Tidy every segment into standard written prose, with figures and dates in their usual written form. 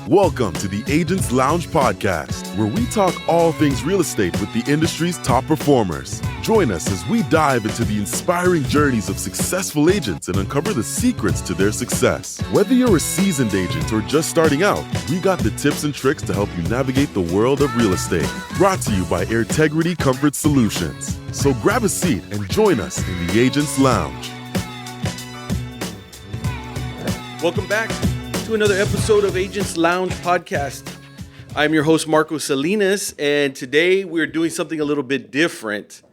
Welcome to the Agents Lounge podcast, where we talk all things real estate with the industry's top performers. Join us as we dive into the inspiring journeys of successful agents and uncover the secrets to their success. Whether you're a seasoned agent or just starting out, we got the tips and tricks to help you navigate the world of real estate. Brought to you by Airtegrity Comfort Solutions. So grab a seat and join us in the Agents Lounge. Welcome back to another episode of Agents Lounge podcast. I'm your host, Marco Salinas, and today we're doing something a little bit different.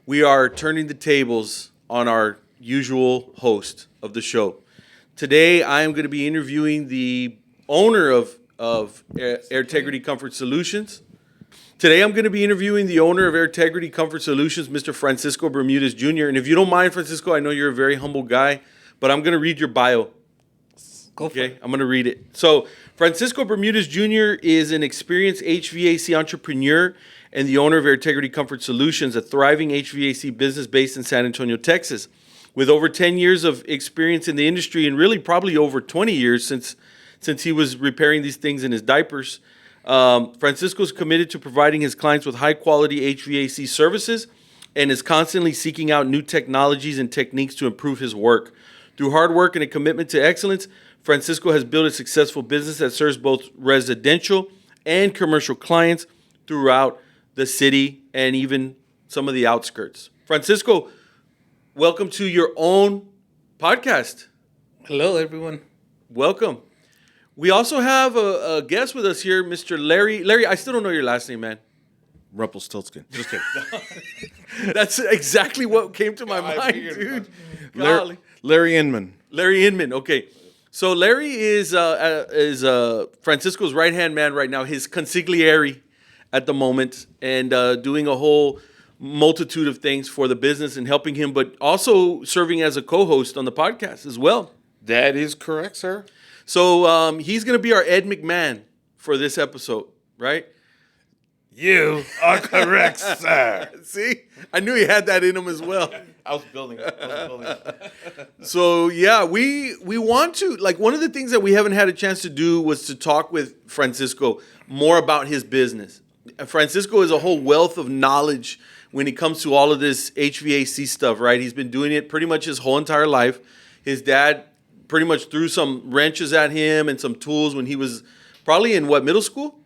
We are turning the tables on our usual host of the show. Today, I am going to be interviewing the owner of Airtegrity Comfort Solutions. Today, I'm going to be interviewing the owner of Airtegrity Comfort Solutions, Mr. Francisco Bermudez Jr. And if you don't mind, Francisco, I know you're a very humble guy, but I'm going to read your bio. Okay, I'm going to read it. So, Francisco Bermudez Jr. is an experienced HVAC entrepreneur and the owner of Airtegrity Comfort Solutions, a thriving HVAC business based in San Antonio, Texas. With over 10 years of experience in the industry and really probably over 20 years since he was repairing these things in his diapers, Francisco is committed to providing his clients with high-quality HVAC services and is constantly seeking out new technologies and techniques to improve his work. Through hard work and a commitment to excellence, Francisco has built a successful business that serves both residential and commercial clients throughout the city and even some of the outskirts. Francisco, welcome to your own podcast. Hello, everyone. Welcome. We also have a guest with us here, Mr. Larry. Larry, I still don't know your last name, man. Rumpelstiltskin. Just kidding. That's exactly what came to my mind, dude. Larry Inman. Larry Inman, okay. So Larry is Francisco's right-hand man right now, his consigliere at the moment, and doing a whole multitude of things for the business and helping him, but also serving as a co-host on the podcast as well. That is correct, sir. So he's going to be our Ed McMahon for this episode, right? You are correct, sir. See? I knew he had that in him as well. I was building it. So, yeah, we want to, like, one of the things that we haven't had a chance to do was to talk with Francisco more about his business. Francisco is a whole wealth of knowledge when it comes to all of this HVAC stuff, right? He's been doing it pretty much his whole entire life. His dad pretty much threw some wrenches at him and some tools when he was probably in, middle school?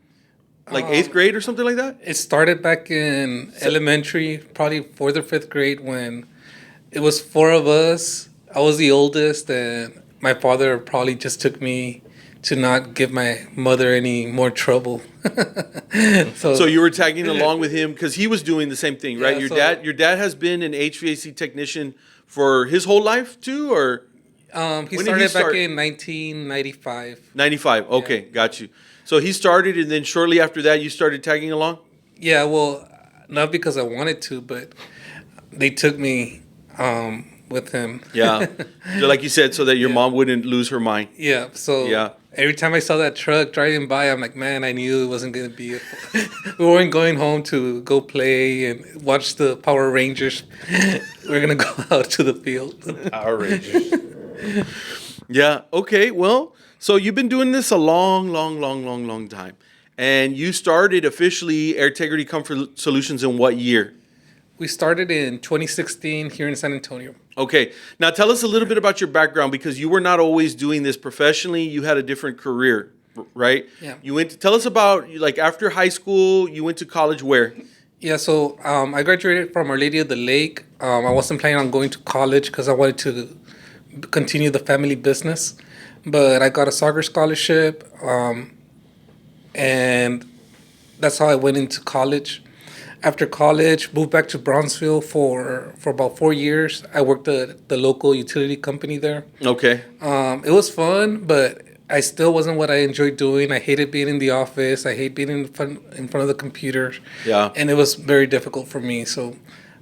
Like 8th grade or something like that? It started back in elementary, probably 4th or 5th grade, when it was 4 of us. I was the oldest, and my father probably just took me to not give my mother any more trouble. So you were tagging along with him because he was doing the same thing, right? Yeah, Your dad has been an HVAC technician for his whole life too, or he started back in 1995. 95. Okay, yeah. Got you. So he started, and then shortly after that, you started tagging along? Yeah, well, not because I wanted to, but they took me with him. Yeah, so like you said, so that your mom wouldn't lose her mind. Yeah, so every time I saw that truck driving by, I'm like, man, I knew it wasn't going to be it. We weren't going home to go play and watch the Power Rangers. We're going to go out to the field. Power Rangers. Yeah, okay, well... So you've been doing this a long time. And you started officially Airtegrity Comfort Solutions in what year? We started in 2016 here in San Antonio. Okay. Now tell us a little bit about your background, because you were not always doing this professionally. You had a different career, right? Yeah. Tell us about, like, after high school, you went to college where? Yeah, so I graduated from Our Lady of the Lake. I wasn't planning on going to college because I wanted to continue the family business. But I got a soccer scholarship, and that's how I went into college. After college, moved back to Brownsville for about 4 years. I worked at the local utility company there. Okay. It was fun, but I still wasn't what I enjoyed doing. I hated being in the office. I hate being in front of the computer. Yeah. And it was very difficult for me. So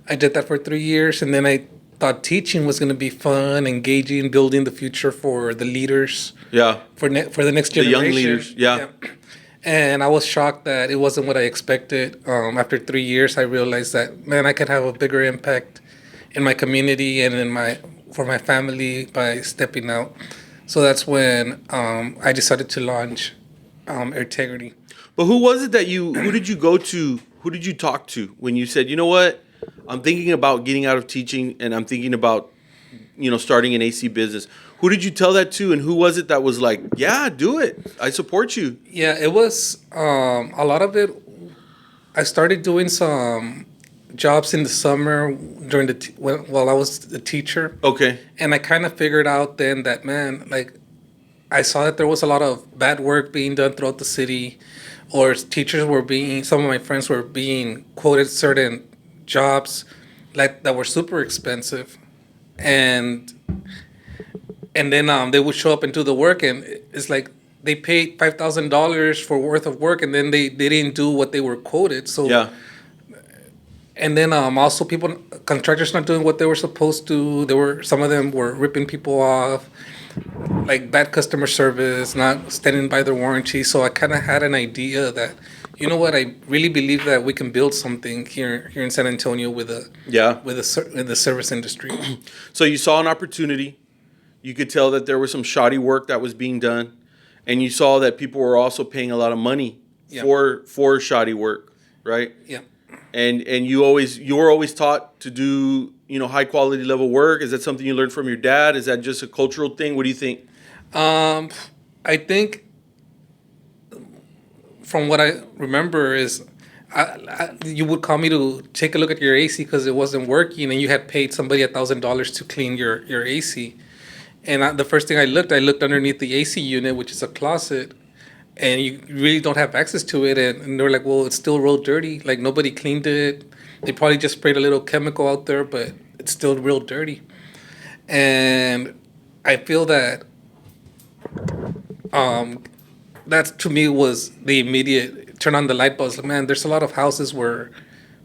I did that for 3 years, and then I thought teaching was going to be fun, engaging, building the future for the leaders. Yeah. For the next generation. The young leaders. Yeah. And I was shocked that it wasn't what I expected. After 3 years, I realized that, man, I could have a bigger impact in my community and for my family by stepping out. So that's when I decided to launch Airtegrity. But who did you go to? Who did you talk to when you said, you know what, I'm thinking about getting out of teaching and I'm thinking about, starting an AC business? Who did you tell that to, and who was it that was like, yeah, do it, I support you? Yeah, it was a lot of it. I started doing some jobs in the summer during while I was a teacher. Okay. And I kind of figured out then that, man, like, I saw that there was a lot of bad work being done throughout the city, or some of my friends were being quoted certain jobs like that were super expensive. And then they would show up and do the work, and it's like they paid $5,000 for worth of work, and then they didn't do what they were quoted. So Yeah. and then also contractors not doing what they were supposed to. Some of them were ripping people off, like bad customer service, not standing by their warranty. So I kind of had an idea that, you know what, I really believe that we can build something here in San Antonio with the service industry. So you saw an opportunity. You could tell that there was some shoddy work that was being done, and you saw that people were also paying a lot of money Yeah. for shoddy work, right? Yeah. And you were always taught to do, high quality level work. Is that something you learned from your dad? Is that just a cultural thing? What do you think? I think from what I remember is you would call me to take a look at your AC because it wasn't working, and you had paid somebody $1,000 to clean your AC. And the first thing I looked underneath the AC unit, which is a closet, and you really don't have access to it. And they were like, well, it's still real dirty. Like, nobody cleaned it. They probably just sprayed a little chemical out there, but it's still real dirty. And I feel that that to me was the immediate turn on the light bulb. Like, man, there's a lot of houses where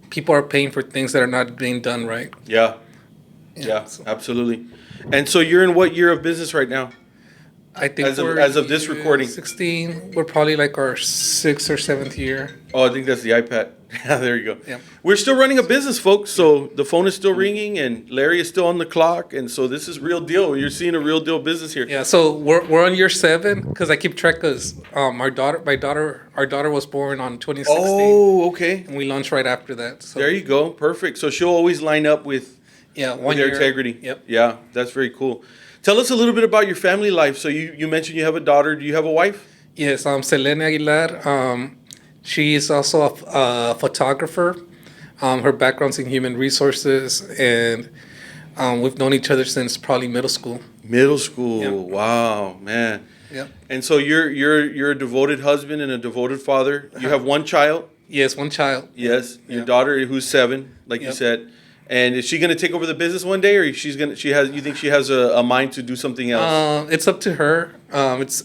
people are paying for things that are not being done right. Yeah, So absolutely. And so you're in what year of business right now? I think As of this recording. 16, we're probably like our 6th or 7th year. Oh, I think that's the iPad. Yeah, there you go. Yep. We're still running a business, folks. So the phone is still ringing, and Larry is still on the clock, and so this is real deal. You're seeing a real deal business here. Yeah, so we're on year 7 because I keep track because our daughter was born on 2016. Oh, okay. And we launched right after that. So There you go. Perfect. So she'll always line up with yeah, with their integrity. Yep. Yeah, that's very cool. Tell us a little bit about your family life. So you mentioned you have a daughter. Do you have a wife? Yes, Selene Aguilar. She is also a photographer. Her background's in human resources, and we've known each other since probably middle school. Middle school. Yep. Wow, man. Yep. And so you're a devoted husband and a devoted father. You have one child. Yes, one child. Yes, your Yep. daughter who's 7, like you Yep. said. And is she going to take over the business one day, or you think she has a mind to do something else? It's up to her.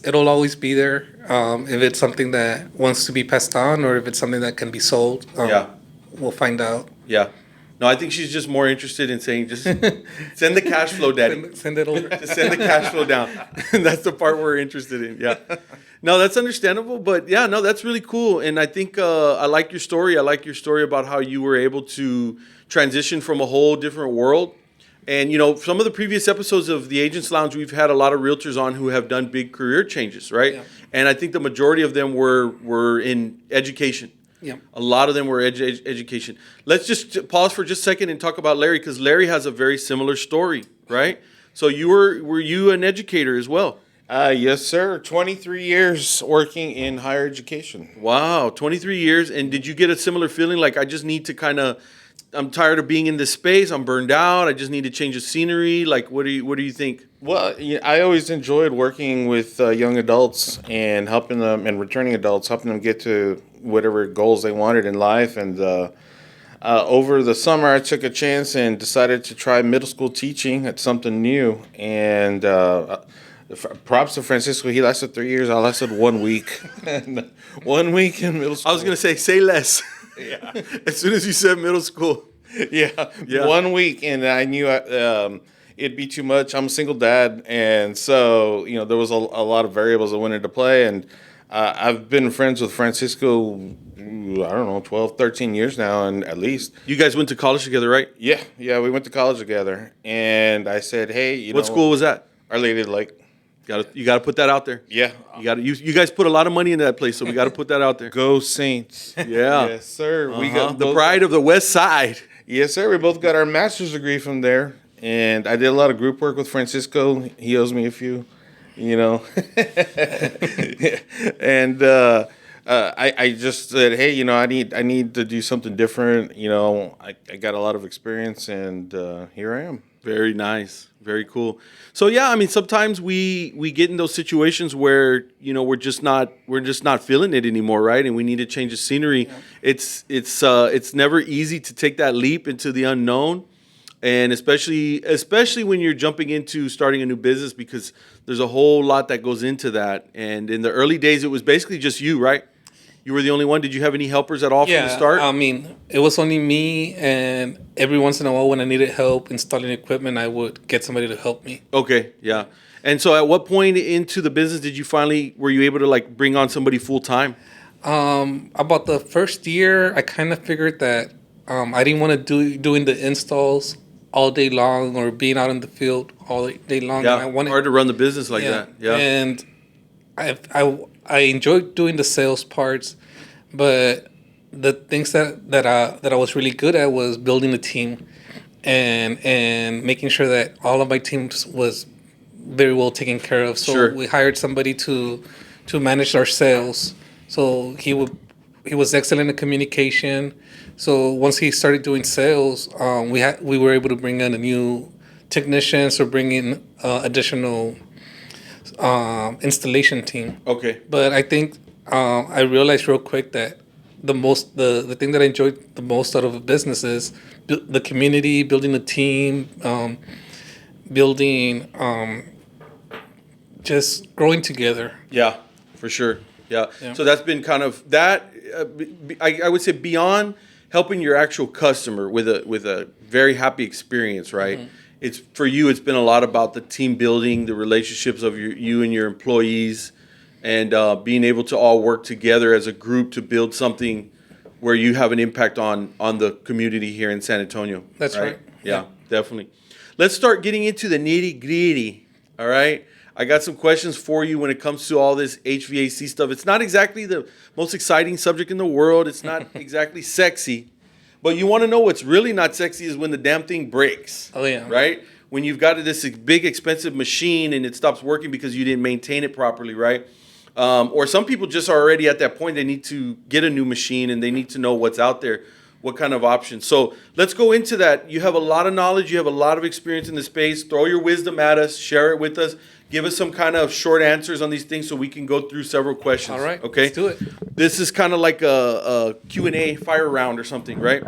It'll always be there. If it's something that wants to be passed on, or if it's something that can be sold, Yeah. we'll find out. Yeah. No, I think she's just more interested in saying, just send the cash flow, Daddy. Send it over. Just send the cash flow down. That's the part we're interested in. Yeah. No, that's understandable. But yeah, no, that's really cool. And I think I like your story. I like your story about how you were able to transition from a whole different world. And, some of the previous episodes of the Agents Lounge, we've had a lot of realtors on who have done big career changes, right? Yeah. And I think the majority of them were in education. Yeah. A lot of them were education. Let's just pause for just a second and talk about Larry, because Larry has a very similar story, right? So were you an educator as well? Yes, sir. 23 years working in higher education. Wow, 23 years. And did you get a similar feeling like, I just need to I'm tired of being in this space, I'm burned out, I just need to change the scenery? Like, what do you think? Well, I always enjoyed working with young adults and helping them, and returning adults, helping them get to whatever goals they wanted in life. And over the summer, I took a chance and decided to try middle school teaching. It's something new. And props to Francisco. He lasted 3 years. I lasted 1 week. 1 week in middle school. I was going to say less. Yeah. As soon as you said middle school. Yeah. Yeah. 1 week, and I knew it'd be too much. I'm a single dad, and so there was a lot of variables that went into play. And I've been friends with Francisco, I don't know, 12, 13 years now, and at least. You guys went to college together, right? Yeah, we went to college together. And I said, hey, What school was that? Our Lady of the Lake. You gotta put that out there. Yeah. You guys put a lot of money into that place, so we gotta put that out there. Go Saints. Yeah. Yes, sir. We Uh-huh. got The pride of the West Side. Yes, sir. We both got our master's degree from there. And I did a lot of group work with Francisco. He owes me a few, you know. And I just said, hey, you know, I need to do something different. You know, I got a lot of experience, and here I am. Very nice. Very cool. So yeah, I mean, sometimes we get in those situations where, you know, we're just not feeling it anymore, right? And we need to change the scenery. Yeah. It's never easy to take that leap into the unknown, and especially when you're jumping into starting a new business, because there's a whole lot that goes into that. And in the early days, it was basically just you, right? You were the only one. Did you have any helpers at all from the start? I mean, it was only me, and every once in a while when I needed help installing equipment, I would get somebody to help me. Okay, yeah. And so at what point into the business were you able to like bring on somebody full time? About the first year, I kind of figured that I didn't want to doing the installs all day long or being out in the field all day long. Yeah, and hard to run the business like that. Yeah. And I enjoyed doing the sales parts, but the things that I was really good at was building a team and making sure that all of my teams was very well taken care of. So we hired somebody to manage our sales. So he was excellent in communication. So once he started doing sales, we were able to bring in a new technicians or bring in additional installation team. Okay. But I think I realized real quick that the thing that I enjoyed the most out of a business is the community, building a team, building just growing together. Yeah, for sure. Yeah. So that's been kind of that. I would say beyond helping your actual customer with a very happy experience, right? Mm-hmm. It's been a lot about the team building, the relationships of you and your employees, and being able to all work together as a group to build something where you have an impact on the community here in San Antonio. That's right. Yeah, definitely. Let's start getting into the nitty-gritty, all right? I got some questions for you when it comes to all this HVAC stuff. It's not exactly the most exciting subject in the world. It's not exactly sexy. But you want to know what's really not sexy is when the damn thing breaks. Oh, yeah. Right? When you've got this big, expensive machine and it stops working because you didn't maintain it properly, right? Or some people just are already at that point. They need to get a new machine and they need to know what's out there, what kind of options. So let's go into that. You have a lot of knowledge. You have a lot of experience in the space. Throw your wisdom at us. Share it with us. Give us some kind of short answers on these things so we can go through several questions. All right. Okay? Let's do it. This is kind of like a Q&A fire round or something, right?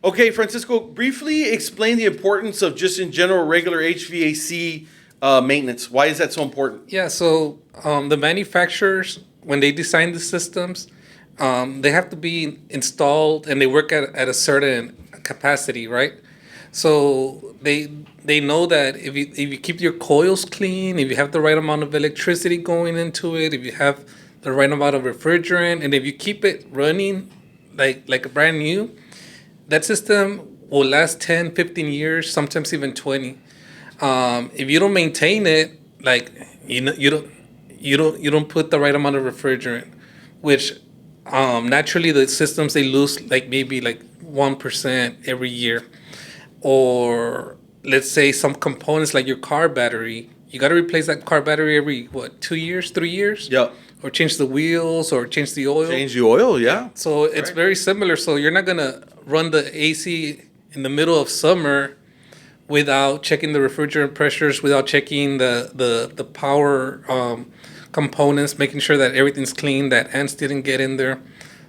Okay, Francisco, briefly explain the importance of just in general regular HVAC maintenance. Why is that so important? Yeah, so the manufacturers, when they design the systems, they have to be installed and they work at a certain capacity, right? So they know that if you keep your coils clean, if you have the right amount of electricity going into it, if you have the right amount of refrigerant, and if you keep it running like a brand new, that system will last 10, 15 years, sometimes even 20. If you don't maintain it, like you don't put the right amount of refrigerant, which naturally the systems they lose like maybe like 1% every year. Or let's say some components like your car battery, you got to replace that car battery every 2 years, 3 years? Yeah. Or change the wheels or change the oil. Change the oil, yeah. So it's very similar. So you're not gonna run the AC in the middle of summer without checking the refrigerant pressures, without checking the power components, making sure that everything's clean, that ants didn't get in there.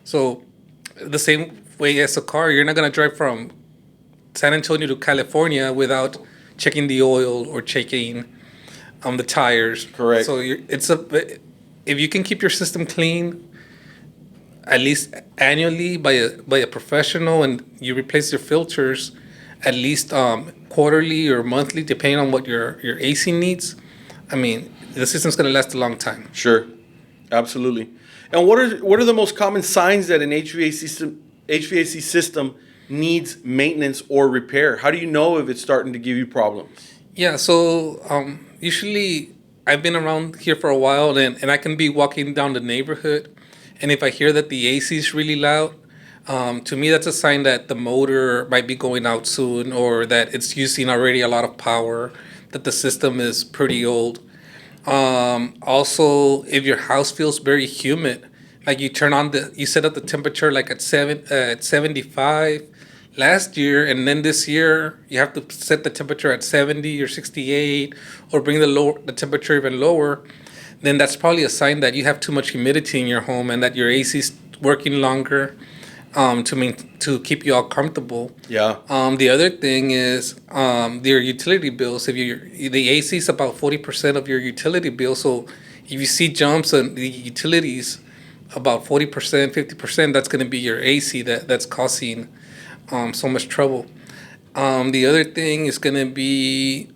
So the same way as a car, you're not gonna drive from San Antonio to California without checking the oil or checking the tires. Correct. So if you can keep your system clean, at least annually by a professional, and you replace your filters at least quarterly or monthly, depending on what your AC needs, I mean, the system's going to last a long time. Sure, absolutely. And what are the most common signs that an HVAC system needs maintenance or repair? How do you know if it's starting to give you problems? Yeah, so usually I've been around here for a while, and I can be walking down the neighborhood, and if I hear that the AC is really loud, to me that's a sign that the motor might be going out soon, or that it's using already a lot of power, that the system is pretty old. Also, if your house feels very humid, like you set up the temperature like at 75 last year, and then this year you have to set the temperature at 70 or 68, or bring the temperature even lower, then that's probably a sign that you have too much humidity in your home and that your AC is working longer, to keep you all comfortable. Yeah. The other thing is your utility bills. If the AC is about 40% of your utility bill, so if you see jumps in the utilities about 40%, 50%, that's going to be your AC that's causing so much trouble. The other thing is going to be,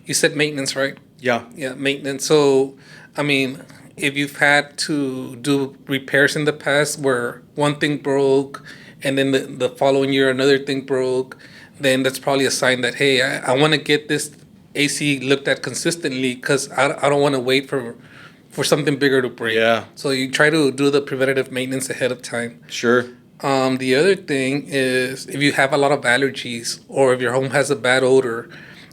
you said maintenance, right? Yeah. Yeah, maintenance. So, I mean, if you've had to do repairs in the past where one thing broke and then the following year another thing broke, then that's probably a sign that, hey, I want to get this AC looked at consistently, because I don't want to wait for something bigger to break. Yeah. So you try to do the preventative maintenance ahead of time. Sure. The other thing is if you have a lot of allergies or if your home has a bad odor,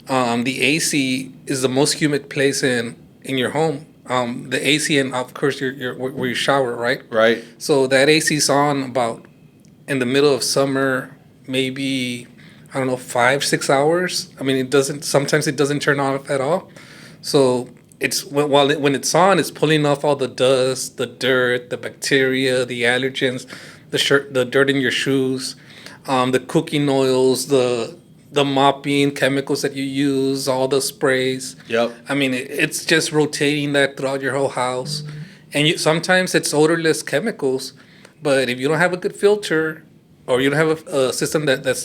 the AC is the most humid place in your home. The AC and of course your where you shower, right? Right. So that AC's on about in the middle of summer, maybe, I don't know, 5-6 hours. I mean, sometimes it doesn't turn off at all. So it's when it's on, it's pulling off all the dust, the dirt, the bacteria, the allergens, the dirt in your shoes, the cooking oils, the mopping chemicals that you use, all the sprays. Yep. I mean, it's just rotating that throughout your whole house. And sometimes it's odorless chemicals, but if you don't have a good filter, or you don't have a system that's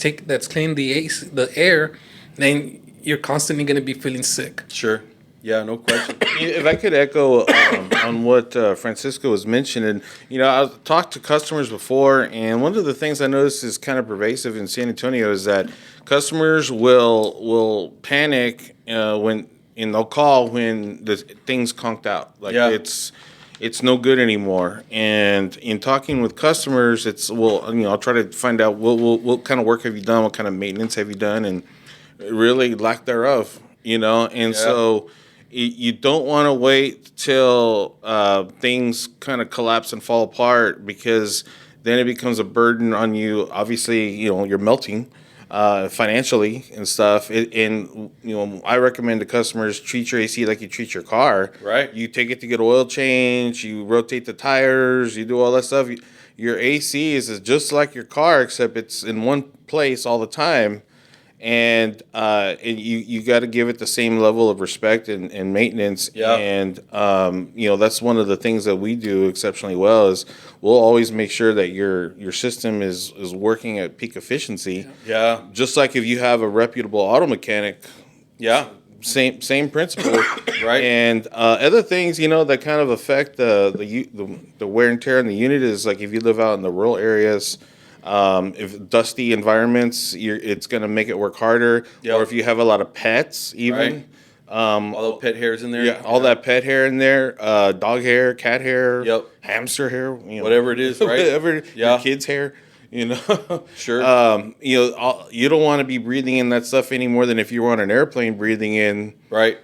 cleaning the air, then you're constantly going to be feeling sick. Sure. Yeah, no question. If I could echo on what Francisco was mentioning, I've talked to customers before, and one of the things I noticed is kind of pervasive in San Antonio is that customers will panic and they'll call when the thing's conked out, like it's no good anymore. And in talking with customers, I'll try to find out what kind of work have you done, what kind of maintenance have you done, and really lack thereof, and so. You don't want to wait till things kind of collapse and fall apart, because then it becomes a burden on you. Obviously, you're melting financially and stuff. I recommend to customers, treat your AC like you treat your car. Right. You take it to get oil change, you rotate the tires, you do all that stuff. Your AC is just like your car, except it's in one place all the time. And you got to give it the same level of respect and maintenance. Yeah. And that's one of the things that we do exceptionally well is we'll always make sure that your system is working at peak efficiency. Yeah. Just like if you have a reputable auto mechanic. Yeah. Same principle. Right. And other things that kind of affect the wear and tear on the unit is like if you live out in the rural areas. If dusty environments, it's going to make it work harder. Yep. Or if you have a lot of pets, even. Right. All the pet hairs in there. Yeah, all that pet hair in there, dog hair, cat hair, Yep. hamster hair. Whatever it is, right? Whatever, Yeah. your kid's hair, Sure. You don't want to be breathing in that stuff any more than if you were on an airplane breathing in Right.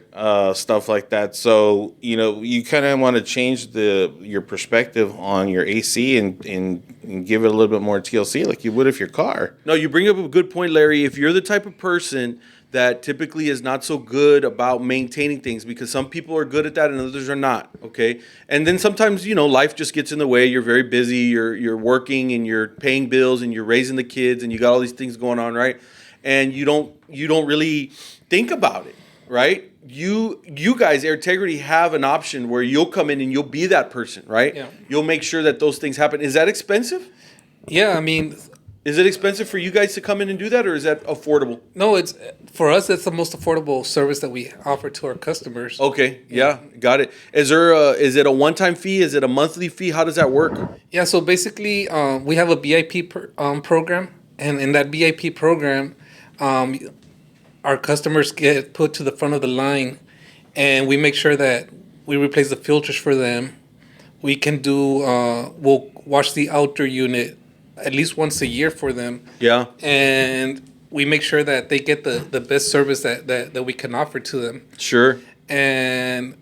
stuff like that. So, you kind of want to change your perspective on your AC and give it a little bit more TLC like you would if your car. No, you bring up a good point, Larry. If you're the type of person that typically is not so good about maintaining things, because some people are good at that and others are not, okay? And then sometimes, life just gets in the way. You're very busy, you're working and you're paying bills and you're raising the kids and you got all these things going on, right? And you don't really think about it, right? You guys, Airtegrity, have an option where you'll come in and you'll be that person, right? Yeah. You'll make sure that those things happen. Is that expensive? Yeah, I mean, Is it expensive for you guys to come in and do that, or is that affordable? no, it's for us. It's the most affordable service that we offer to our customers. Okay, yeah, got it. Is it a one-time fee? Is it a monthly fee? How does that work? Yeah, so basically, we have a VIP program, and in that VIP program, our customers get put to the front of the line, and we make sure that we replace the filters for them. We can do, we'll wash the outdoor unit at least once a year for them. Yeah. And we make sure that they get the best service that we can offer to them. Sure. And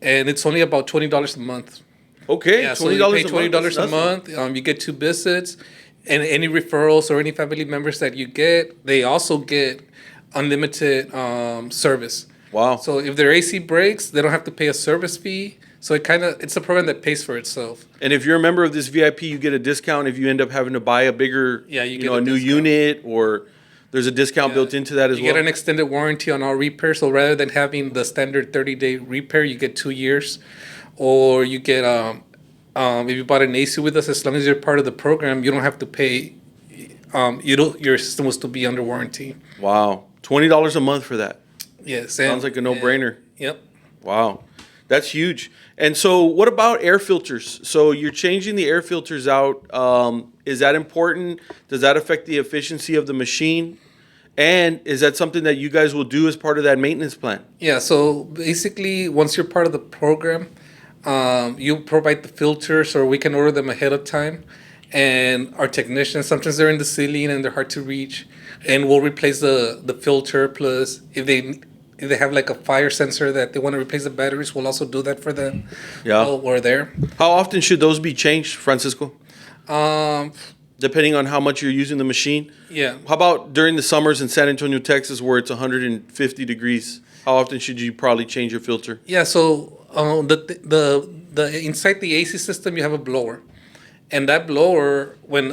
it's only about $20 a month. Okay. Yeah, $20 so you pay a $20 a month. month. You get 2 visits, and any referrals or any family members that you get, they also get unlimited service. Wow. So if their AC breaks, they don't have to pay a service fee. So it's a program that pays for itself. And if you're a member of this VIP, you get a discount if you end up having to buy a bigger, you get a new discount. unit, or there's a discount built into that as You well. get an extended warranty on all repairs. So rather than having the standard 30-day repair, you get 2 years. Or you get, if you bought an AC with us, as long as you're part of the program, you don't have to pay. Your system will still be under warranty. Wow. $20 a month for that. Yes. Sounds like a no-brainer. Yep. Wow. That's huge. And so what about air filters? So you're changing the air filters out. Is that important? Does that affect the efficiency of the machine? And is that something that you guys will do as part of that maintenance plan? Yeah, so basically, once you're part of the program, you provide the filters, or we can order them ahead of time. And our technicians, sometimes they're in the ceiling and they're hard to reach, and we'll replace the filter. Plus, if they have like a fire sensor that they want to replace the batteries, we'll also do that for them. Yeah. While we're there. How often should those be changed, Francisco? Um, Depending on how much you're using the machine? yeah. How about during the summers in San Antonio, Texas, where it's 150 degrees? How often should you probably change your filter? Yeah, so the inside the AC system, you have a blower. And that blower, when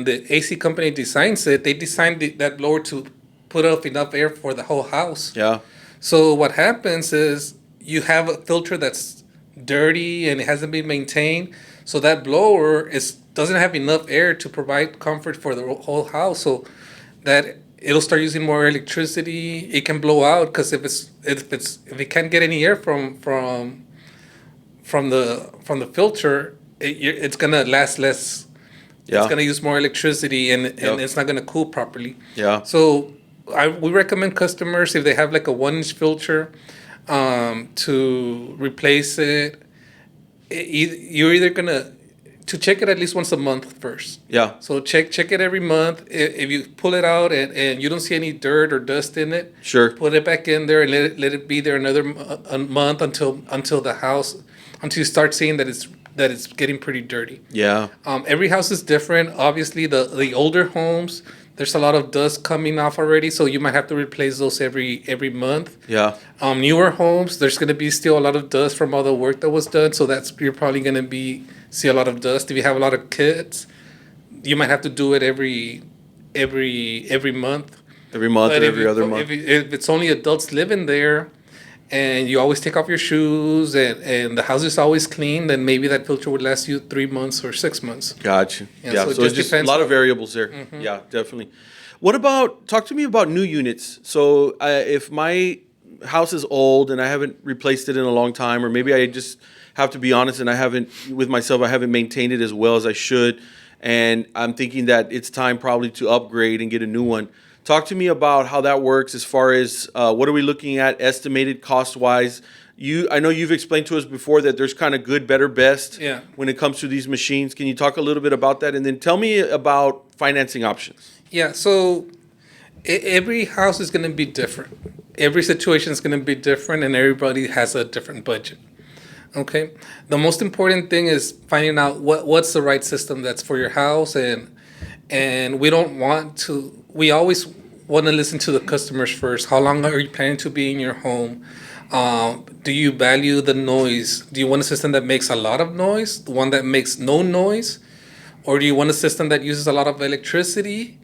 the AC company designs it, they designed that blower to put up enough air for the whole house. Yeah. So what happens is you have a filter that's dirty and it hasn't been maintained. So that blower doesn't have enough air to provide comfort for the whole house. So that it'll start using more electricity. It can blow out because if it can't get any air from the filter, it's gonna last less. Yeah. It's gonna use more electricity and Yep. it's not gonna cool properly. Yeah. So we recommend customers, if they have like a 1-inch filter, to replace it. You're either gonna to check it at least once a month first. Yeah. So check it every month. If you pull it out and you don't see any dirt or dust in it, Sure. put it back in there and let it be there another a month until you start seeing that it's getting pretty dirty. Yeah. Every house is different. Obviously, the older homes, there's a lot of dust coming off already, so you might have to replace those every month. Yeah. Newer homes, there's going to be still a lot of dust from all the work that was done, so you're probably going to see a lot of dust. If you have a lot of kids, you might have to do it every month. Every month But or every other month. If it's only adults living there, and you always take off your shoes and the house is always clean, then maybe that filter would last you 3 months or 6 months. Gotcha. Yeah, Yeah. so So, it it's just just a depends lot of on- variables there. Yeah, definitely. Talk to me about new units. So if my house is old and I haven't replaced it in a long time, or maybe I just have to be honest and I haven't maintained it as well as I should, and I'm thinking that it's time probably to upgrade and get a new one. Talk to me about how that works as far as what are we looking at estimated cost-wise. I know you've explained to us before that there's kind of good, better, best Yeah. when it comes to these machines. Can you talk a little bit about that? And then tell me about financing options. Yeah, so every house is going to be different. Every situation is going to be different, and everybody has a different budget. Okay? The most important thing is finding out what's the right system that's for your house, and we always want to listen to the customers first. How long are you planning to be in your home? Do you value the noise? Do you want a system that makes a lot of noise, the one that makes no noise? Or do you want a system that uses a lot of electricity,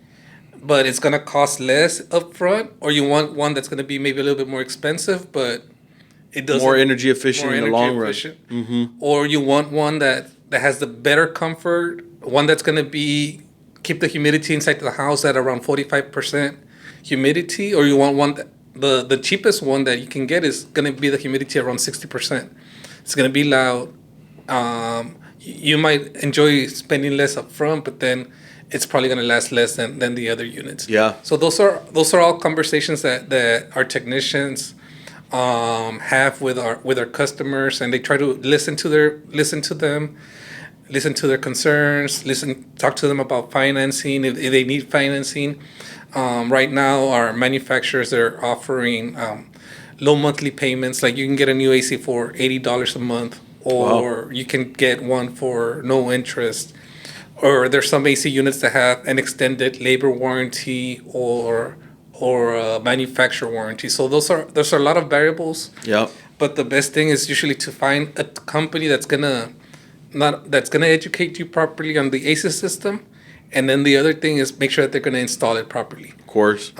but it's going to cost less upfront? Or you want one that's going to be maybe a little bit more expensive, but it doesn't... More energy efficient more in the energy long efficient. run. Mm-hmm. Or you want one that has the better comfort, one that's going to keep the humidity inside the house at around 45% humidity, or you want one the cheapest one that you can get is going to be the humidity around 60%. It's going to be loud. You might enjoy spending less up front, but then it's probably going to last less than the other units. Yeah. So those are all conversations that our technicians have with our customers, and they try to listen to them, listen to their concerns, talk to them about financing if they need financing. Right now, our manufacturers are offering low monthly payments. Like you can get a new AC for $80 a month, or you can get one for no interest. Or there's some AC units that have an extended labor warranty or a manufacturer warranty. So there's a lot of variables. Yeah. But the best thing is usually to find a company that's gonna educate you properly on the AC system, and then the other thing is make sure that they're gonna install it properly. Of course.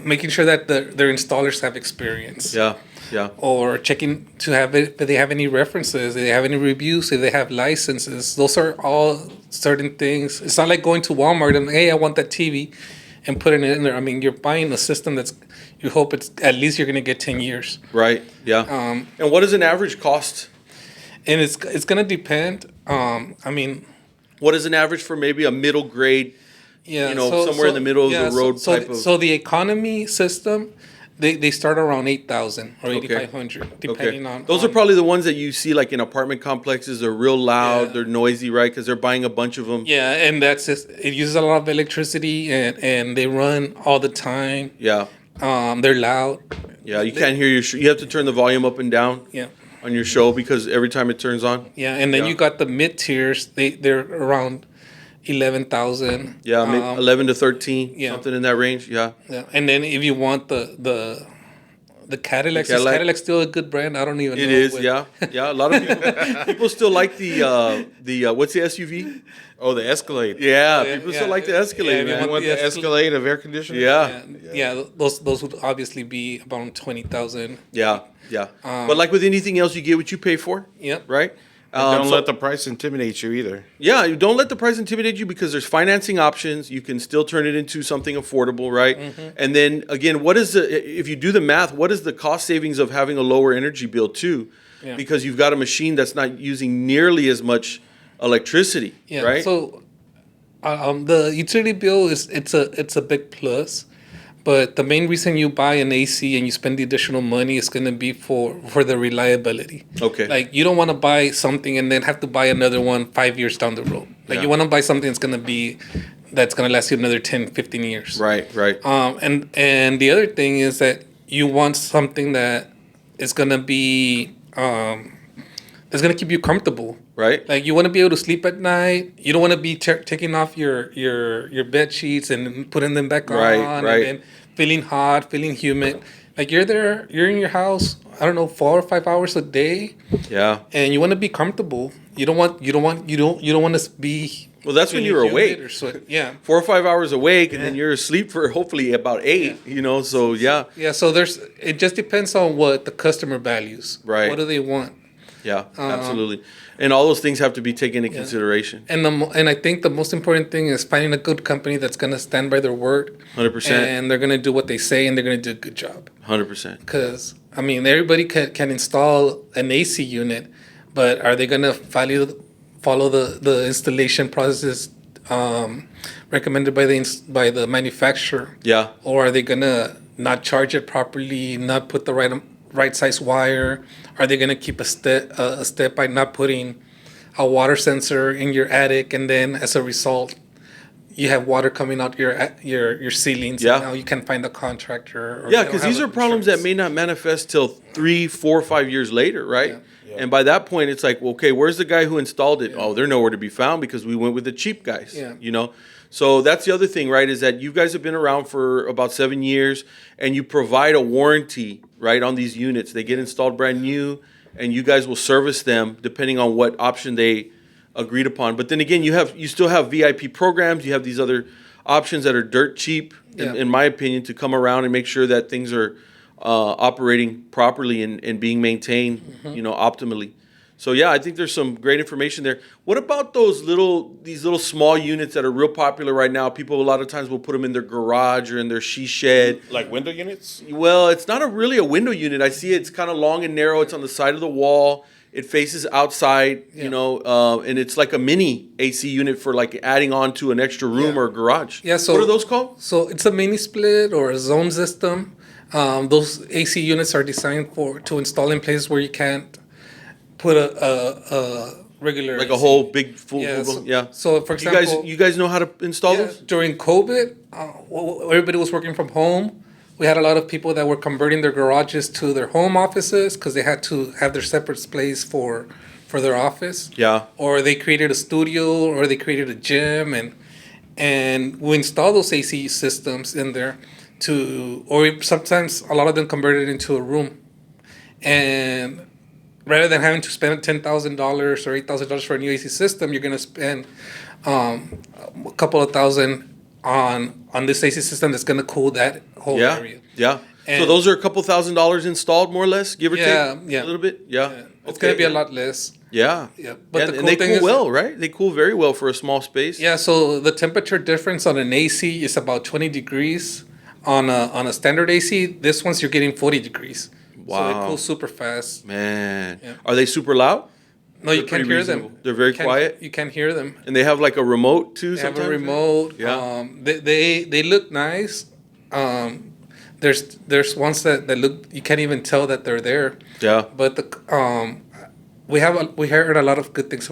Making sure that their installers have experience. Yeah. Yeah. Or checking to have it, if they have any references, if they have any reviews, if they have licenses. Those are all certain things. It's not like going to Walmart and, hey, I want that TV, and putting it in there. I mean, you're buying a system you hope it's at least you're going to get 10 years. Right. Yeah. And what does an average cost? And it's going to depend. I mean, what is an average for maybe a middle grade? Yeah. Somewhere in the middle of the road type of. So the economy system, They start around 8,000 or 8,500, depending on. Those are probably the ones that you see like in apartment complexes. They're real loud. Yeah. They're noisy, right? Because they're buying a bunch of them. Yeah, and that's just, it uses a lot of electricity, and they run all the time. Yeah. They're loud. Yeah, you can't hear you have to turn the volume up and down. Yeah. On your show because every time it turns on. Yeah, and then you got the mid tiers. They're around 11,000. Yeah, 11 to 13, yeah. something in that range. Yeah. Yeah, and then if you want the Cadillacs, is Cadillac still a good brand? I don't even know. It is, yeah. Yeah, a lot of people still like the what's the SUV? Oh, the Escalade. Yeah, people still like the Escalade, Yeah, man. You want the Escalade of air conditioning? Yeah, those would obviously be about 20,000. Yeah. But like with anything else, you get what you pay for. Yep. Right? Don't let the price intimidate you either. Yeah, you don't let the price intimidate you because there's financing options. You can still turn it into something affordable, right? Mm-hmm. And then again, if you do the math, what is the cost savings of having a lower energy bill too? Yeah. Because you've got a machine that's not using nearly as much electricity, right? So the utility bill it's a big plus. But the main reason you buy an AC and you spend the additional money is going to be for the reliability. Okay. Like, you don't want to buy something and then have to buy another one 5 years down the road. Like, you want to buy something that's going to last you another 10, 15 years. Right. And the other thing is that you want something that is going to be, it's going to keep you comfortable. Right. Like, you want to be able to sleep at night. You don't want to be taking off your bed sheets and putting them back on. Right. And feeling hot, feeling humid. Like, you're in your house, I don't know, 4 or 5 hours a day. Yeah. And you want to be comfortable. You don't want to be. Well, that's when you're awake. Yeah. 4 or 5 hours awake, and then you're asleep for hopefully about 8. Yeah. So yeah. Yeah. So it just depends on what the customer values. Right. What do they want? Yeah, absolutely. And all those things have to be taken into consideration. And I think the most important thing is finding a good company that's going to stand by their word. 100%. And they're going to do what they say, and they're going to do a good job. 100%. Because, I mean, everybody can install an AC unit, but are they going to follow the installation process recommended by the manufacturer? Yeah. Or are they going to not charge it properly, not put the right size wire? Are they going to keep a step by not putting a water sensor in your attic, and then as a result, you have water coming out your ceilings? Yeah. And now you can't find a contractor. Yeah, because these are problems that may not manifest till 3, 4, 5 years later, right? Yeah. And by that point, it's like, okay, where's the guy who installed it? Yeah. Oh, they're nowhere to be found because we went with the cheap guys. Yeah. So that's the other thing, right? Is that you guys have been around for about 7 years, and you provide a warranty, right, on these units. They get installed brand new, and you guys will service them depending on what option they agreed upon. But then again, you still have VIP programs. You have these other options that are dirt cheap, in my opinion, to come around and make sure that things are operating properly and being maintained, optimally. So yeah, I think there's some great information there. What about these little small units that are real popular right now? People a lot of times will put them in their garage or in their she shed. Like window units? Well, it's not really a window unit. I see it's kind of long and narrow. It's on the side of the wall. It faces outside, and it's like a mini AC unit for like adding on to an extra room or a garage. Yeah. So what are those called? So it's a mini split or a zone system. Those AC units are designed to install in places where you can't put a regular Like a AC. whole big full. Yeah. Yeah. So for example, You guys know how to install those? during COVID, everybody was working from home. We had a lot of people that were converting their garages to their home offices because they had to have their separate space for their office. Yeah. Or they created a studio, or they created a gym, and we install those AC systems in there sometimes a lot of them converted into a room. And rather than having to spend $10,000 or $8,000 for a new AC system, you're going to spend a couple of thousand on this AC system that's going to cool that whole area. Yeah. And so those are a couple $1,000 installed, more or less, give or take. Yeah. A little bit. Yeah. It's going to be a lot less. Yeah. Yeah. But the cool and they thing cool is, well, right? They cool very well for a small space. Yeah. So the temperature difference on an AC is about 20 degrees. On a standard AC, this one's you're getting 40 degrees. Wow. So it cools super fast. Man. Yeah. Are they super loud? No, you They're can't pretty hear them. reasonable. They're very quiet? You can't hear them. And they have like a remote too They have sometimes? a remote. Yeah. They look nice. There's ones that look, you can't even tell that they're there. Yeah. But we heard a lot of good things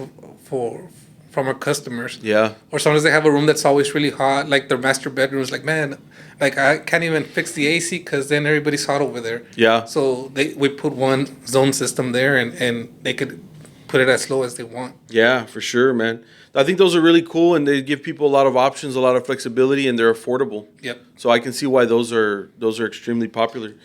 from our customers. Yeah. Or sometimes they have a room that's always really hot, like their master bedroom is like, man, like I can't even fix the AC because then everybody's hot over there. Yeah. So we put one zone system there, and they could put it as low as they want. Yeah, for sure, man. I think those are really cool, and they give people a lot of options, a lot of flexibility, and they're affordable. Yep. So I can see why those are extremely popular.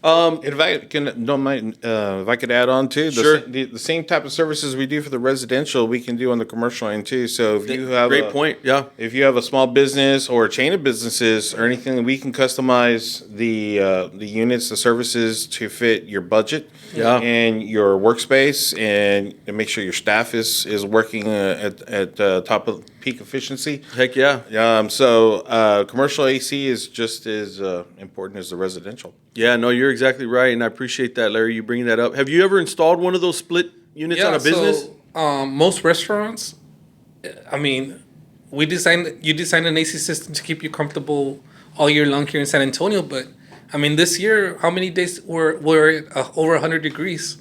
If I can, don't mind, if I could add on too, Sure. the same type of services we do for the residential, we can do on the commercial end too. So if you have Great point. Yeah. if you have a small business or a chain of businesses or anything, we can customize the units, the services to fit your budget, Yeah. and your workspace, and make sure your staff is working at top of peak efficiency. Heck yeah. So commercial AC is just as important as the residential. Yeah, no, you're exactly right, and I appreciate that, Larry, you bringing that up. Have you ever installed one of those split units on a business? So, most restaurants, I mean, you design an AC system to keep you comfortable all year long here in San Antonio. But I mean, this year, how many days were over 100 degrees?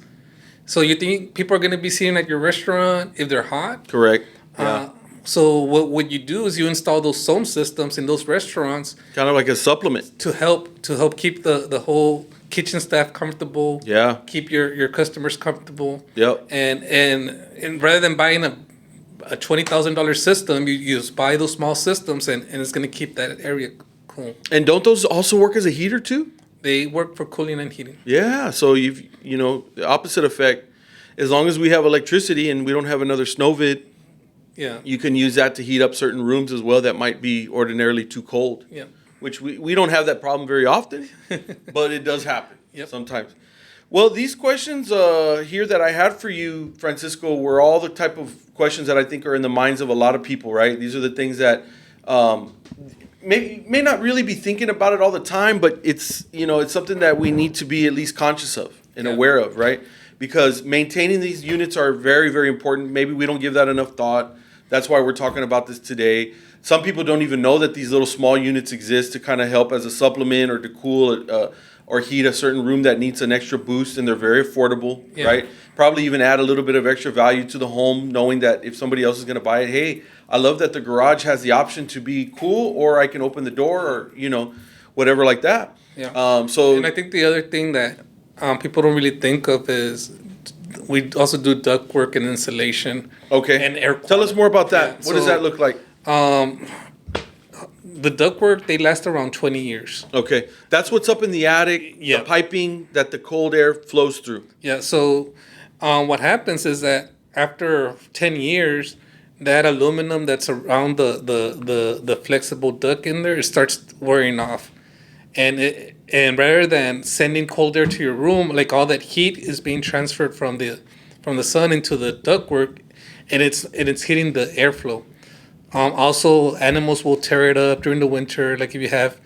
So you think people are going to be sitting at your restaurant if they're hot? Correct. Yeah. So what you do is you install those SOM systems in those restaurants Kind of like a supplement. to help keep the whole kitchen staff comfortable. Yeah. Keep your customers comfortable. Yep. And rather than buying a $20,000 system, you just buy those small systems, and it's going to keep that area cool. And don't those also work as a heater too? They work for cooling and heating. Yeah. So the opposite effect. As long as we have electricity and we don't have another snowvid, Yeah. you can use that to heat up certain rooms as well that might be ordinarily too cold. Yeah. Which we don't have that problem very often, but it does happen sometimes. Well, these questions here that I had for you, Francisco, were all the type of questions that I think are in the minds of a lot of people, right? These are the things that may not really be thinking about it all the time, but it's something that we need to be at least conscious of and aware of, right? Because maintaining these units are very, very important. Maybe we don't give that enough thought. That's why we're talking about this today. Some people don't even know that these little small units exist to kind of help as a supplement or to cool or heat a certain room that needs an extra boost, and they're very affordable, right? Probably even add a little bit of extra value to the home, knowing that if somebody else is going to buy it, hey, I love that the garage has the option to be cool, or I can open the door, or whatever like that. Yeah. So and I think the other thing that people don't really think of is we also do duct work and insulation. Okay. And air Tell us more about that. Yeah, what does that look like? The ductwork, they last around 20 years. Okay. That's what's up in the attic, Yeah. the piping that the cold air flows through. Yeah, so what happens is that after 10 years, that aluminum that's around the flexible duct in there, it starts wearing off. And rather than sending cold air to your room, like all that heat is being transferred from the sun into the ductwork, and it's hitting the airflow. Also, animals will tear it up during the winter. Like if you have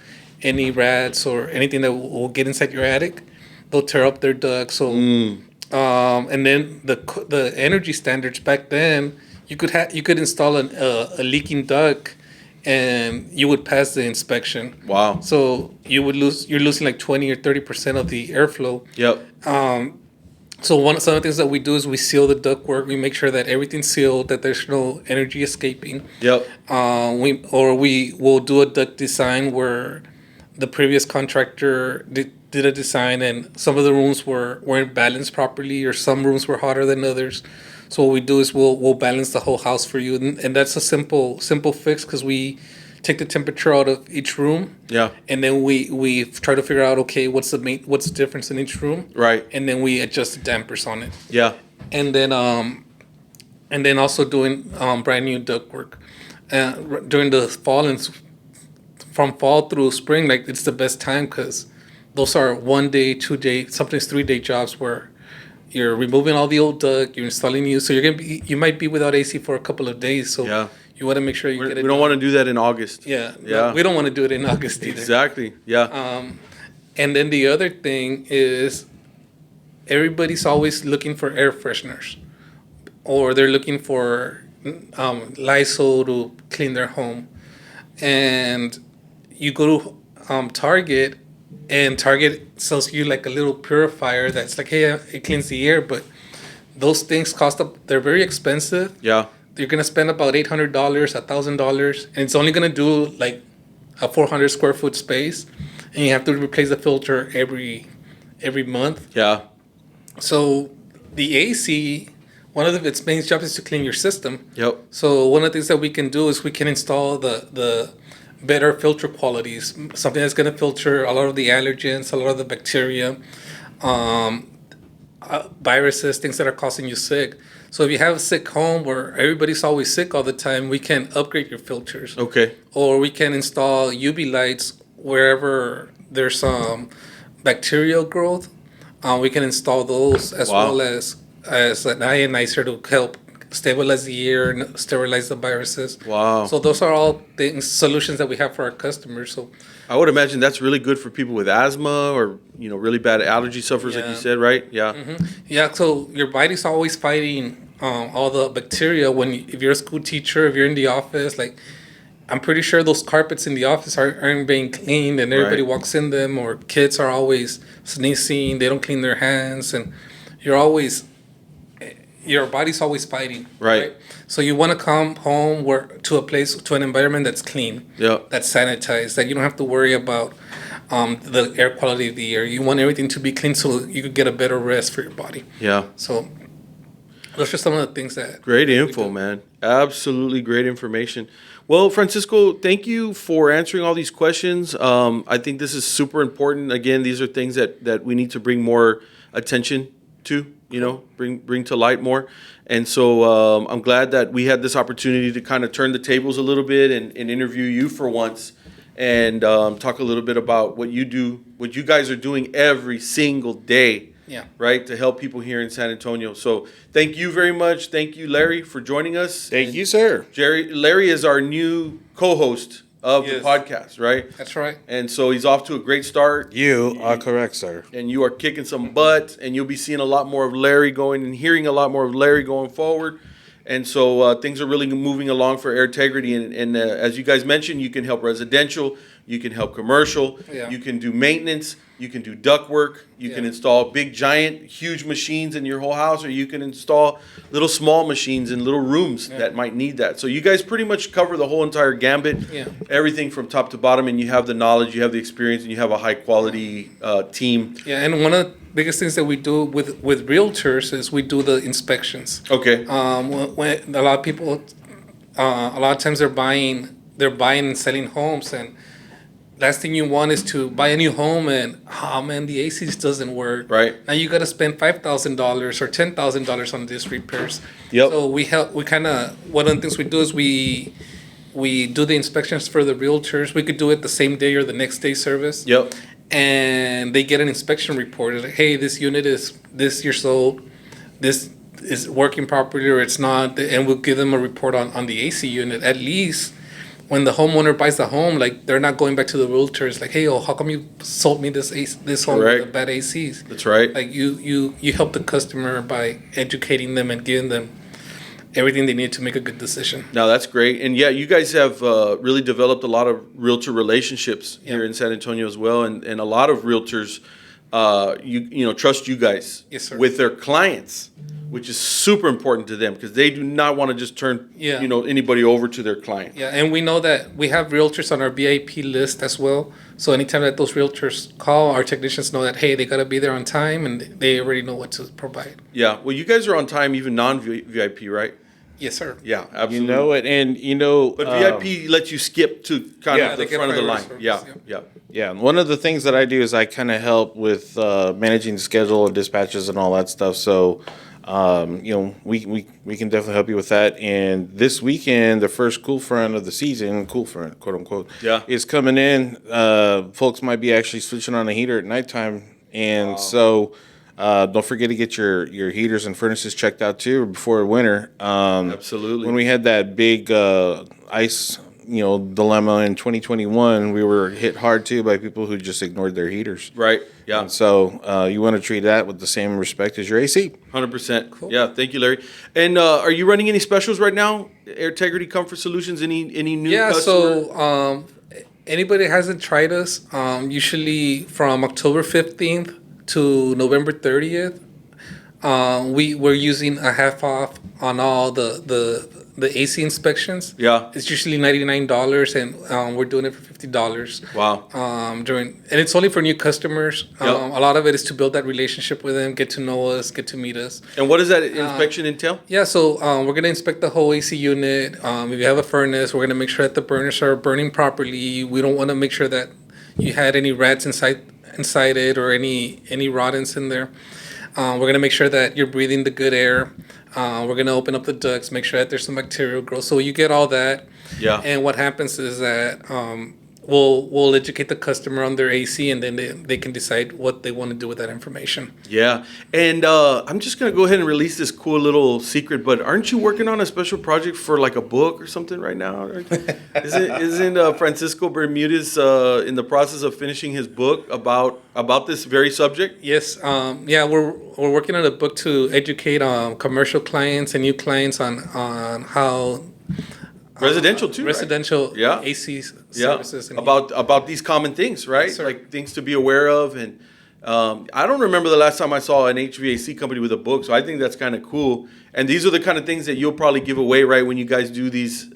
any rats or anything that will get inside your attic, they'll tear up their duct. So, and then the energy standards back then, you could install a leaking duct, and you would pass the inspection. Wow. So you're losing like 20 or 30% of the airflow. Yep. So some of the things that we do is we seal the ductwork. We make sure that everything's sealed, that there's no energy escaping. Yep. We will do a duct design where the previous contractor did a design and some of the rooms weren't balanced properly, or some rooms were hotter than others. So what we do is we'll balance the whole house for you, and that's a simple fix, because we take the temperature out of each room. Yeah. And then we try to figure out, okay, what's the difference in each room. Right. And then we adjust the dampers on it. Yeah. And then also doing brand new ductwork during the fall, and from fall through spring, like it's the best time, because those are 1 day, 2 day, sometimes 3 day jobs where you're removing all the old duct, you're installing new. So you might be without AC for a couple of days. So Yeah. you want to make sure you get it. We don't want to do that in August. Yeah. Yeah. No, we don't want to do it in August either. Exactly. Yeah. And then the other thing is everybody's always looking for air fresheners, or they're looking for Lysol to clean their home. And you go to Target, and Target sells you like a little purifier that's like, hey, it cleans the air, but those things they're very expensive. Yeah. You're gonna spend about $800, $1,000, and it's only gonna do like a 400 square foot space, and you have to replace the filter every month. Yeah. So the AC, one of its main jobs is to clean your system. Yep. So one of the things that we can do is we can install the better filter qualities, something that's going to filter a lot of the allergens, a lot of the bacteria, viruses, things that are causing you sick. So if you have a sick home where everybody's always sick all the time, we can upgrade your filters. Okay. Or we can install UV lights wherever there's bacterial growth. We can install those, as Wow. well as an ionizer to help stabilize the air and sterilize the viruses. Wow. So those are all solutions that we have for our customers. So I would imagine that's really good for people with asthma or, really bad allergy sufferers, like Yeah. you said, right? Yeah. yeah, so your body's always fighting all the bacteria. If you're a school teacher, if you're in the office, like I'm pretty sure those carpets in the office aren't being cleaned, and everybody Right. walks in them, or kids are always sneezing, they don't clean their hands, and your body's always fighting. Right. So you want to come home to an environment that's clean, Yeah. that's sanitized, that you don't have to worry about the air quality of the air. You want everything to be clean so you could get a better rest for your body. Yeah. So those are some of the things that. Great info, man. Absolutely great information. Well, Francisco, thank you for answering all these questions. I think this is super important. Again, these are things that we need to bring more attention to, bring to light more. And so I'm glad that we had this opportunity to kind of turn the tables a little bit and interview you for once, and talk a little bit about what you guys are doing every single day. Yeah. Right, to help people here in San Antonio. So thank you very much. Thank you, Larry, for joining us. Thank you, sir. Larry is our new co-host of Yes. the podcast, right? That's right. And so he's off to a great start. You are correct, sir. And you are kicking some butt, and you'll be seeing a lot more of Larry hearing a lot more of Larry going forward. And so things are really moving along for Airtegrity. And as you guys mentioned, you can help residential, you can help commercial, Yeah. you can do maintenance, you can do duct work, you can Yeah. install big, giant, huge machines in your whole house, or you can install little small machines in little rooms that might need that. So you guys pretty much cover the whole entire gambit, Yeah. everything from top to bottom, and you have the knowledge, you have the experience, and you have a high quality team. Yeah, and one of the biggest things that we do with realtors is we do the inspections. Okay. When a lot of people, a lot of times they're buying and selling homes, and last thing you want is to buy a new home and the AC just doesn't work. Right. Now you got to spend $5,000 or $10,000 on these repairs. Yep. So one of the things we do is we do the inspections for the realtors. We could do it the same day or the next day service. Yep. And they get an inspection report. It's like, hey, this unit is this years old. This is working properly or it's not. And we'll give them a report on the AC unit. At least when the homeowner buys the home, like they're not going back to the realtors like, hey, how come you sold me this home with the bad ACs? That's right. Like you help the customer by educating them and giving them. everything they need to make a good decision. No, that's great. And yeah, you guys have really developed a lot of realtor relationships here in San Antonio as well. And a lot of realtors, trust you guys Yes, sir. with their clients, which is super important to them because they do not want to just turn, anybody over to their client. Yeah, and we know that we have realtors on our VIP list as well. So anytime that those realtors call, our technicians know that, hey, they got to be there on time and they already know what to provide. Yeah. Well, you guys are on time, even non-VIP, right? Yes, sir. Yeah, absolutely. You know it, and But VIP lets you skip to kind of the front of the line. Yeah. One of the things that I do is I kind of help with managing the schedule and dispatches and all that stuff. So, we can definitely help you with that. And this weekend, the first cool front of the season, cool front, quote unquote, is coming in. Folks might be actually switching on a heater at nighttime, and so. Don't forget to get your heaters and furnaces checked out too before winter. Absolutely. When we had that big ice, dilemma in 2021, we were hit hard too by people who just ignored their heaters. Right. Yeah. And so you want to treat that with the same respect as your AC. 100%. Cool. Yeah. Thank you, Larry. And are you running any specials right now? Airtegrity Comfort Solutions. Any new? Yeah. customer? So anybody that hasn't tried us, usually from October 15th. To November 30th, we're using a half off on all the AC inspections. Yeah. It's usually $99, and we're doing it for $50. Wow. And it's only for new customers. Yep. A lot of it is to build that relationship with them, get to know us, get to meet us. And what does that inspection entail? Yeah, so we're going to inspect the whole AC unit. If you have a furnace, we're going to make sure that the burners are burning properly. We don't want to make sure that you had any rats inside it or any rodents in there. We're going to make sure that you're breathing the good air. We're going to open up the ducts, make sure that there's some bacterial growth. So you get all that. Yeah. And what happens is that we'll educate the customer on their AC, and then they can decide what they want to do with that information. Yeah. And I'm just going to go ahead and release this cool little secret, but aren't you working on a special project for like a book or something right now? Isn't Francisco Bermudez in the process of finishing his book about this very subject? Yes. We're working on a book to educate commercial clients and new clients on how residential too, residential right? AC services. And about these common things, right? Yes, like things to be aware of. And I don't remember the last time I saw an HVAC company with a book, so I think that's kind of cool. And these are the kind of things that you'll probably give away, right, when you guys do these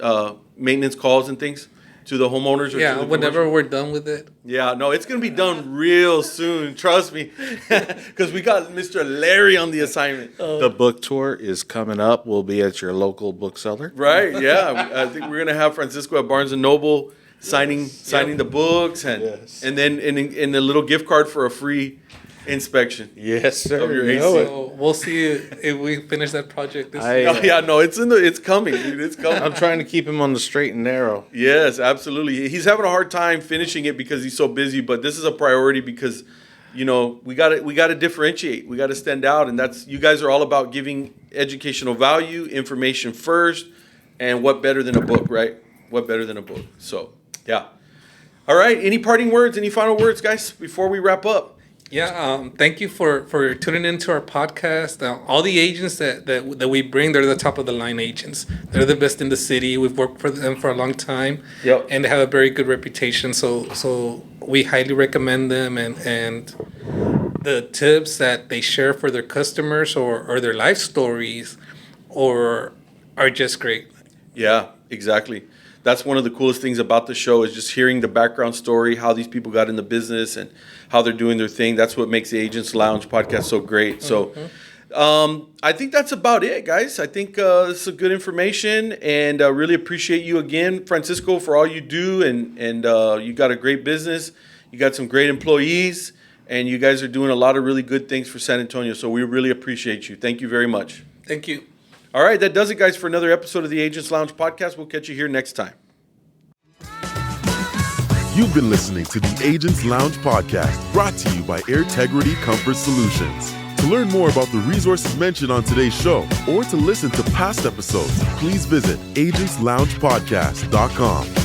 maintenance calls and things to the homeowners. Or to the whenever we're done with it. Yeah, no, it's going to be done real soon. Trust me, because we got Mr. Larry on the assignment. The book tour is coming up. We'll be at your local bookseller. Right, yeah. I think we're going to have Francisco at Barnes & Noble signing the books and then in a little gift card for a free inspection. Yes, sir. Of your AC. So we'll see if we finish that project this year. It's coming, dude. It's coming. I'm trying to keep him on the straight and narrow. Yes, absolutely. He's having a hard time finishing it because he's so busy, but this is a priority because, we got to differentiate. We got to stand out, and that's you guys are all about giving educational value, information first, and what better than a book, right? What better than a book? So, yeah. All right. Any parting words? Any final words, guys, before we wrap up? Yeah, thank you for tuning into our podcast. All the agents that we bring, they're the top of the line agents. They're the best in the city. We've worked for them for a long time, and they have a very good reputation. So we highly recommend them, and the tips that they share for their customers or their life stories are just great. Yeah, exactly. That's one of the coolest things about the show is just hearing the background story, how these people got in the business and how they're doing their thing. That's what makes the Agents Lounge podcast so great. So I think that's about it, guys. I think this is good information, and really appreciate you again, Francisco, for all you do. And you got a great business. You got some great employees, and you guys are doing a lot of really good things for San Antonio. So we really appreciate you. Thank you very much. Thank you. All right, that does it, guys, for another episode of the Agents Lounge podcast. We'll catch you here next time. You've been listening to the Agents Lounge podcast, brought to you by Airtegrity Comfort Solutions. To learn more about the resources mentioned on today's show or to listen to past episodes, please visit agentsloungepodcast.com.